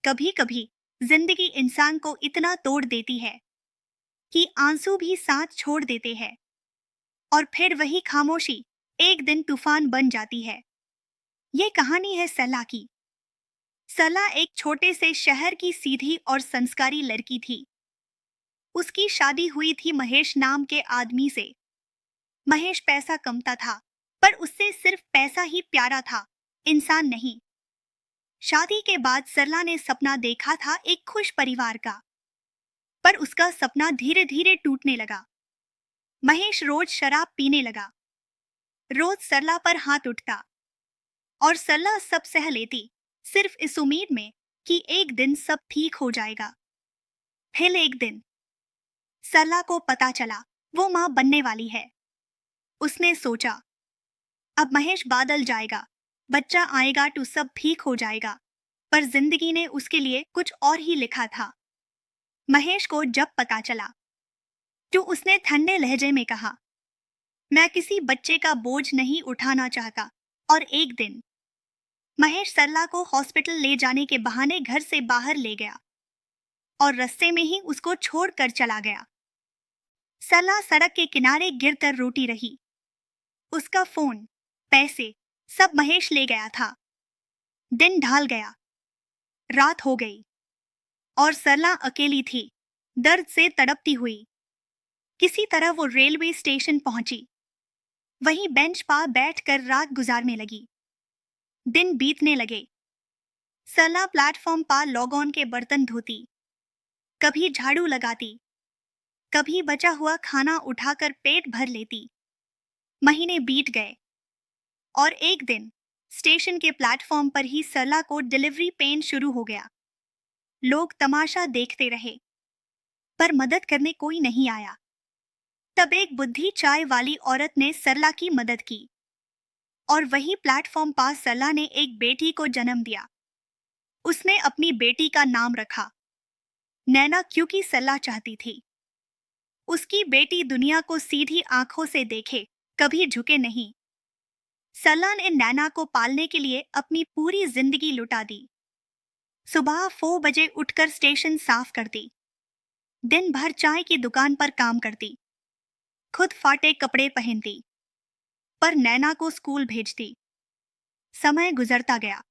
कभी कभी जिंदगी इंसान को इतना तोड़ देती है कि आंसू भी साथ छोड़ देते हैं, और फिर वही खामोशी एक दिन तूफान बन जाती है। ये कहानी है सला की। सला एक छोटे से शहर की सीधी और संस्कारी लड़की थी। उसकी शादी हुई थी महेश नाम के आदमी से। महेश पैसा कमता था, पर उससे सिर्फ पैसा ही प्यारा था, इंसान नहीं। शादी के बाद सरला ने सपना देखा था एक खुश परिवार का, पर उसका सपना धीरे धीरे टूटने लगा। महेश रोज शराब पीने लगा, रोज सरला पर हाथ उठता, और सरला सब सह लेती, सिर्फ इस उम्मीद में कि एक दिन सब ठीक हो जाएगा। फिर एक दिन सरला को पता चला वो मां बनने वाली है। उसने सोचा, अब महेश बादल जाएगा, बच्चा आएगा तो सब ठीक हो जाएगा। पर जिंदगी ने उसके लिए कुछ और ही लिखा था। महेश को जब पता चला तो उसने ठंडे लहजे में कहा, मैं किसी बच्चे का बोझ नहीं उठाना चाहता। और एक दिन महेश सरला को हॉस्पिटल ले जाने के बहाने घर से बाहर ले गया, और रास्ते में ही उसको छोड़कर चला गया। सरला सड़क के किनारे गिरकर रोती रही। उसका फोन, पैसे, सब महेश ले गया था। दिन ढल गया, रात हो गई, और सरला अकेली थी, दर्द से तड़पती हुई। किसी तरह वो रेलवे स्टेशन पहुंची। वहीं बेंच पर बैठकर रात गुजारने लगी। दिन बीतने लगे। सरला प्लेटफॉर्म पर लॉग के बर्तन धोती, कभी झाड़ू लगाती, कभी बचा हुआ खाना उठाकर पेट भर लेती। महीने बीत गए, और एक दिन स्टेशन के प्लेटफॉर्म पर ही सरला को डिलीवरी पेन शुरू हो गया। लोग तमाशा देखते रहे, पर मदद करने कोई नहीं आया। तब एक बुद्धि चाय वाली औरत ने सरला की मदद की, और वही प्लेटफॉर्म पर सरला ने एक बेटी को जन्म दिया। उसने अपनी बेटी का नाम रखा नैना, क्योंकि सरला चाहती थी उसकी बेटी दुनिया को सीधी आंखों से देखे, कभी झुके नहीं। सरला ने नैना को पालने के लिए अपनी पूरी जिंदगी लुटा दी। सुबह 4 बजे उठकर स्टेशन साफ करती, दिन भर चाय की दुकान पर काम करती, खुद फाटे कपड़े पहनती, पर नैना को स्कूल भेजती। समय गुजरता गया।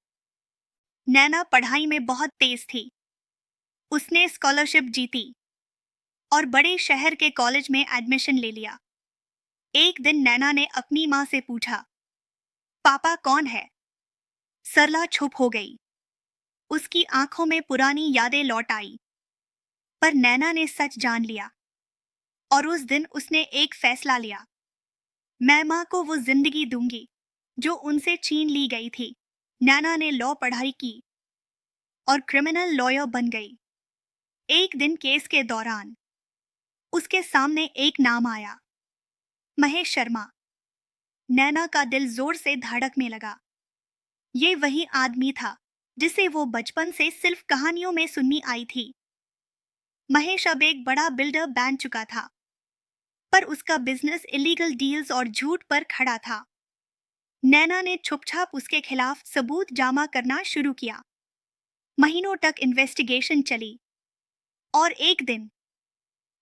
नैना पढ़ाई में बहुत तेज थी। उसने स्कॉलरशिप जीती और बड़े शहर के कॉलेज में एडमिशन ले लिया। एक दिन नैना ने अपनी माँ से पूछा, पापा कौन है? सरला चुप हो गई। उसकी आंखों में पुरानी यादें लौट आई। पर नैना ने सच जान लिया, और उस दिन उसने एक फैसला लिया, मैं माँ को वो जिंदगी दूंगी जो उनसे छीन ली गई थी। नैना ने लॉ पढ़ाई की और क्रिमिनल लॉयर बन गई। एक दिन केस के दौरान उसके सामने एक नाम आया, महेश शर्मा। नैना का दिल जोर से धड़कने लगा। ये वही आदमी था जिसे वो बचपन से सिर्फ कहानियों में सुननी आई थी। महेश अब एक बड़ा बिल्डर बन चुका था, पर उसका बिजनेस इलीगल डील्स और झूठ पर खड़ा था। नैना ने छुपछाप उसके खिलाफ सबूत जमा करना शुरू किया। महीनों तक इन्वेस्टिगेशन चली, और एक दिन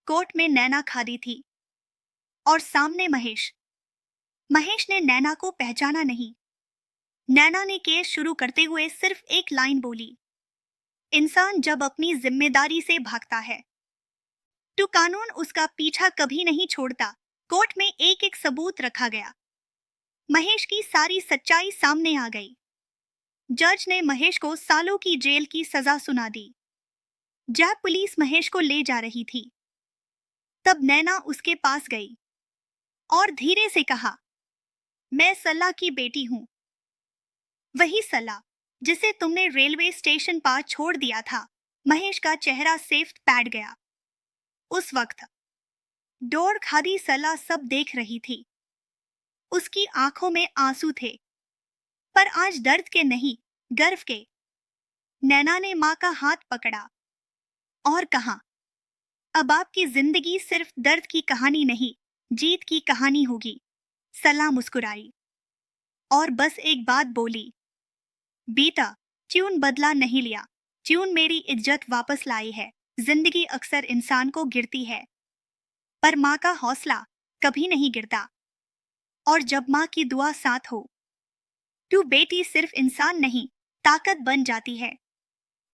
कोर्ट में नैना खड़ी थी, और सामने महेश। महेश ने नैना को पहचाना नहीं। नैना ने केस शुरू करते हुए सिर्फ एक लाइन बोली, इंसान जब अपनी जिम्मेदारी से भागता है तो कानून उसका पीछा कभी नहीं छोड़ता। कोर्ट में एक एक सबूत रखा गया। महेश की सारी सच्चाई सामने आ गई। जज ने महेश को सालों की जेल की सजा सुना दी। जब पुलिस महेश को ले जा रही थी, तब नैना उसके पास गई और धीरे से कहा, मैं सला की बेटी हूं, वही सला जिसे तुमने रेलवे स्टेशन पर छोड़ दिया था। महेश का चेहरा सेफ बैठ गया। उस वक्त डोर खादी सला सब देख रही थी। उसकी आंखों में आंसू थे, पर आज दर्द के नहीं, गर्व के। नैना ने मां का हाथ पकड़ा और कहा, अब आपकी जिंदगी सिर्फ दर्द की कहानी नहीं, जीत की कहानी होगी। सला मुस्कुराई और बस एक बात बोली, बेटा, ट्यून बदला नहीं लिया, ट्यून मेरी इज्जत वापस लाई है। जिंदगी अक्सर इंसान को गिरती है, पर माँ का हौसला कभी नहीं गिरता। और जब माँ की दुआ साथ हो, तो बेटी सिर्फ इंसान नहीं, ताकत बन जाती है।